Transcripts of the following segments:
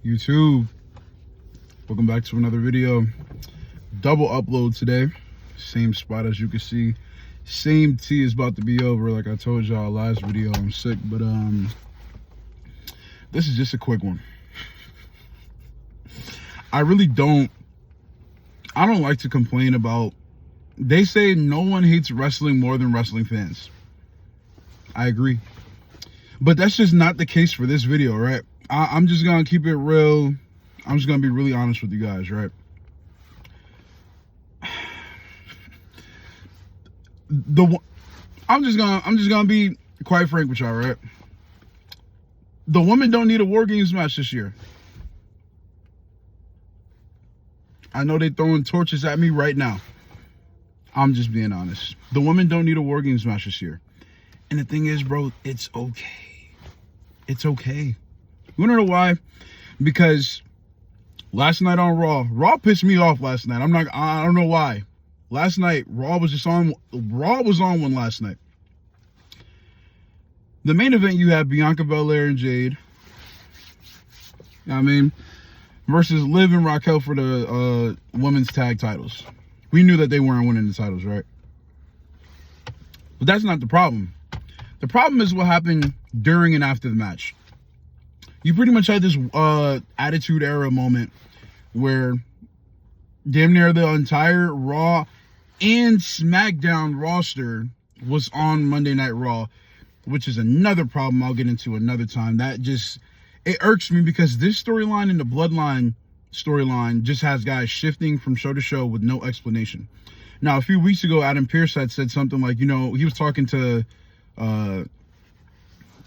YouTube, welcome back to another video. Double upload today, same spot as you can see. Same tea is about to be over. Like I told y'all last video, I'm sick, but this is just a quick one. I don't like to complain about, they say no one hates wrestling more than wrestling fans. I agree, but that's just not the case for this video, right? I'm just gonna keep it real. I'm just gonna be really honest with you guys, right? I'm just gonna be quite frank with y'all, right? The women don't need a WarGames match this year. I know they throwing torches at me right now. I'm just being honest. The women don't need a WarGames match this year. And the thing is, bro, it's okay. It's okay. You wanna know why? Because last night on Raw pissed me off last night. I don't know why. Last night, Raw was on one last night. The main event, you had Bianca Belair and Jade, versus Liv and Raquel for the women's tag titles. We knew that they weren't winning the titles, right? But that's not the problem. The problem is what happened during and after the match. You pretty much had this Attitude Era moment where damn near the entire Raw and SmackDown roster was on Monday Night Raw, which is another problem I'll get into another time. It irks me because this storyline and the Bloodline storyline just has guys shifting from show to show with no explanation. Now, a few weeks ago, Adam Pearce had said something like, he was talking to the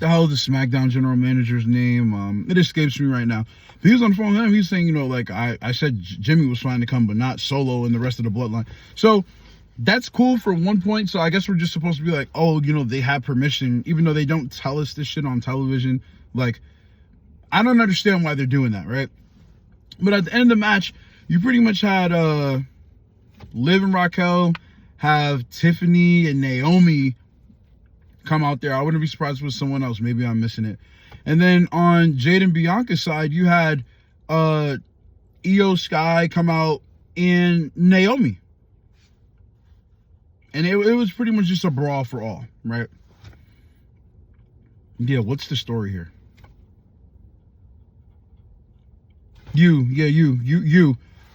hell is the SmackDown general manager's name? It escapes me right now. But he was on the phone with him. He was saying, I said Jimmy was fine to come, but not Solo and the rest of the Bloodline. So that's cool for one point. So I guess we're just supposed to be like, oh, they have permission, even though they don't tell us this shit on television. Like, I don't understand why they're doing that, right? But at the end of the match, you pretty much had Liv and Raquel have Tiffany and Naomi come out there. I wouldn't be surprised if it was someone else. Maybe I'm missing it. And then on Jade and Bianca's side, you had Io Sky come out and Naomi. And it was pretty much just a brawl for all, right? Yeah, what's the story here? You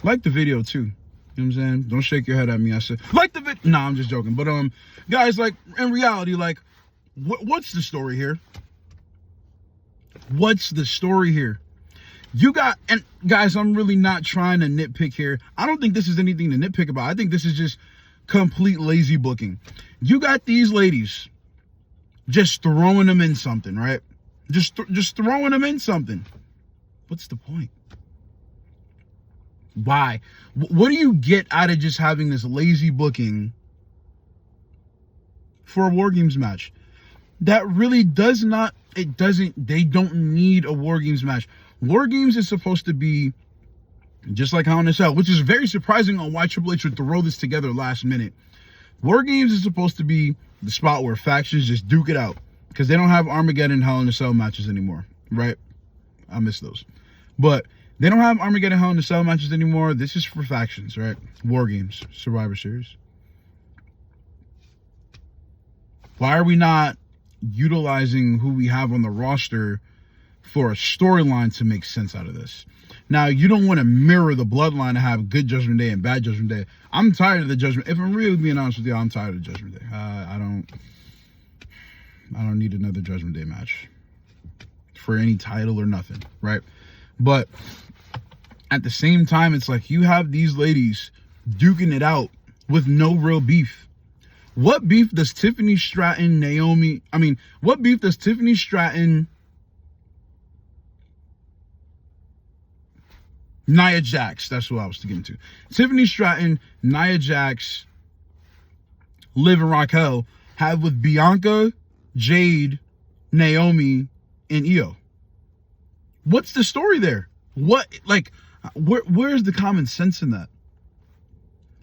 like the video too. You know what I'm saying? Don't shake your head at me. I said, like the video. Nah, I'm just joking. But guys, like, in reality, like, what's the story here? What's the story here? And guys, I'm really not trying to nitpick here. I don't think this is anything to nitpick about. I think this is just complete lazy booking. You got these ladies just throwing them in something, right? Just throwing them in something. What's the point? Why? What do you get out of just having this lazy booking for a WarGames match? That really they don't need a WarGames match. WarGames is supposed to be just like Hell in a Cell, which is very surprising on why Triple H would throw this together last minute. WarGames is supposed to be the spot where factions just duke it out, because they don't have Armageddon Hell in a Cell matches anymore, right? I miss those. But they don't have Armageddon Hell in a Cell matches anymore. This is for factions, right? WarGames, Survivor Series. Why are we not utilizing who we have on the roster for a storyline to make sense out of this? Now, you don't want to mirror the Bloodline to have good Judgment Day and bad Judgment Day. I'm tired of the Judgment. If I'm really being honest with you, I'm tired of Judgment Day. I don't need another Judgment Day match for any title or nothing, right? But at the same time, it's like you have these ladies duking it out with no real beef. What beef does Tiffany Stratton, what beef does Tiffany Stratton, Nia Jax, that's what I was getting to. Tiffany Stratton, Nia Jax, Liv and Raquel have with Bianca, Jade, Naomi, and Io? What's the story there? Where's the common sense in that?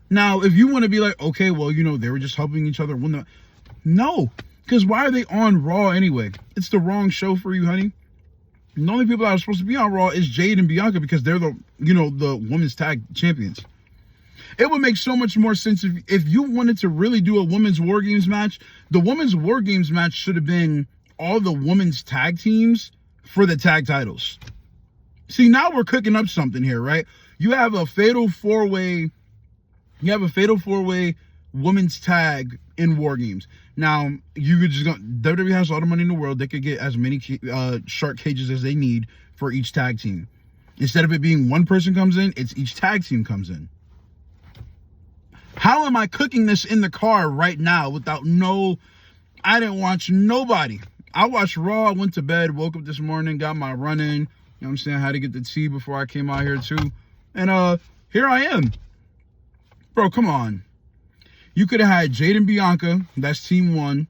Now, if you want to be like, okay, well, they were just helping each other win no, because why are they on Raw anyway? It's the wrong show for you, honey. The only people that are supposed to be on Raw is Jade and Bianca because they're the, the women's tag champions. It would make so much more sense if you wanted to really do a women's War Games match. The women's War Games match should have been all the women's tag teams for the tag titles. See, now we're cooking up something here, right? You have a fatal four-way women's tag in War Games. Now, you could just go, WWE has all the money in the world. They could get as many shark cages as they need for each tag team. Instead of it being one person comes in, it's each tag team comes in. How am I cooking this in the car right now without I didn't watch nobody. I watched Raw, I went to bed, woke up this morning, got my run in. You know what I'm saying? I had to get the tea before I came out here too. And here I am. Bro, come on. You could have had Jade and Bianca, that's team 1.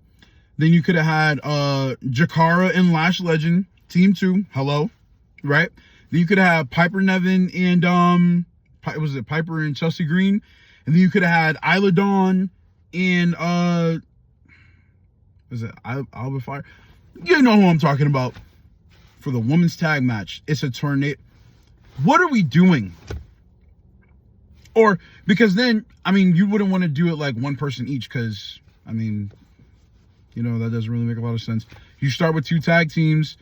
Then you could have had Jakara and Lash Legend, team 2. Hello, right? Then you could have had Piper Nevin and was it Piper and Chelsea Green? And then you could have had Isla Dawn and was it Alba Fire? You know who I'm talking about. For the women's tag match, it's a tornado. What are we doing? Or, because then, I mean, you wouldn't want to do it like one person each, because, I mean, that doesn't really make a lot of sense. You start with 2 tag teams.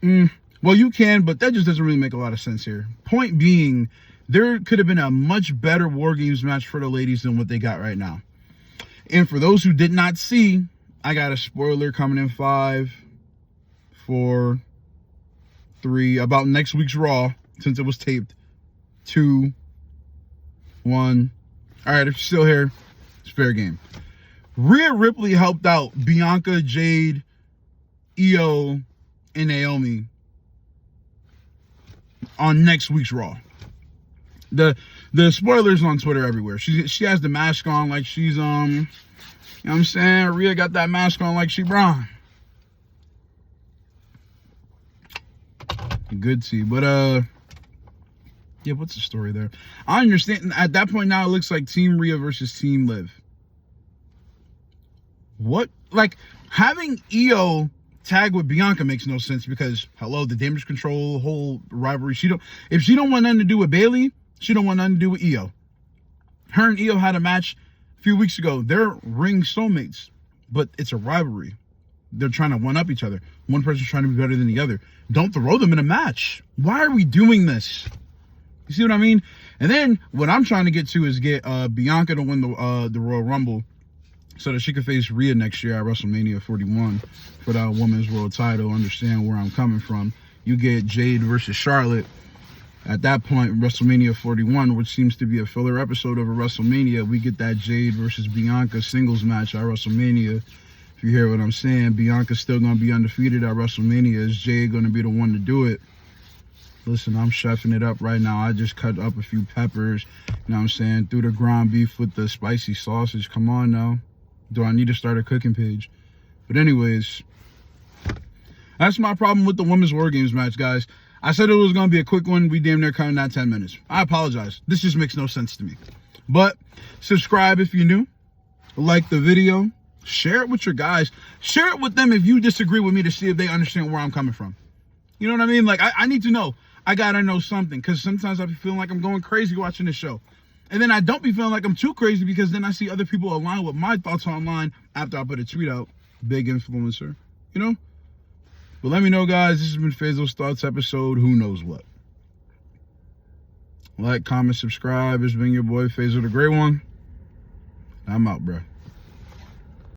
Well, you can, but that just doesn't really make a lot of sense here. Point being, there could have been a much better War Games match for the ladies than what they got right now. And for those who did not see, I got a spoiler coming in 5, 4, 3, about next week's Raw, since it was taped. 2, 1. All right, if you're still here, it's fair game. Rhea Ripley helped out Bianca, Jade, Io, and Naomi on next week's Raw. The spoilers on Twitter everywhere. She has the mask on like she's you know what I'm saying? Rhea got that mask on like she Braun. Good tea, but yeah, what's the story there? I understand. At that point now, it looks like Team Rhea versus Team Liv. What? Like, having Io tag with Bianca makes no sense because, hello, the damage control, whole rivalry. If she don't want nothing to do with Bayley, she don't want nothing to do with Io. Her and Io had a match a few weeks ago. They're ring soulmates, but it's a rivalry. They're trying to one-up each other. One person's trying to be better than the other. Don't throw them in a match. Why are we doing this? You see what I mean? And then what I'm trying to get to is get Bianca to win the Royal Rumble so that she could face Rhea next year at WrestleMania 41 for that women's world title. Understand where I'm coming from. You get Jade versus Charlotte. At that point, WrestleMania 41, which seems to be a filler episode of a WrestleMania, we get that Jade versus Bianca singles match at WrestleMania. If you hear what I'm saying, Bianca's still going to be undefeated at WrestleMania. Is Jade going to be the one to do it? Listen, I'm chefing it up right now. I just cut up a few peppers, you know what I'm saying, threw the ground beef with the spicy sausage. Come on now. Do I need to start a cooking page? But anyways, that's my problem with the Women's War Games match, guys. I said it was going to be a quick one. We damn near counted that 10 minutes. I apologize. This just makes no sense to me. But subscribe if you're new. Like the video. Share it with your guys. Share it with them if you disagree with me to see if they understand where I'm coming from. You know what I mean? Like, I need to know. I got to know something because sometimes I be feeling like I'm going crazy watching this show. And then I don't be feeling like I'm too crazy because then I see other people align with my thoughts online after I put a tweet out. Big influencer, you know? But let me know, guys. This has been Fazos Thoughts episode. Who knows what? Like, comment, subscribe. It's been your boy, Fazo the Great One. I'm out, bro.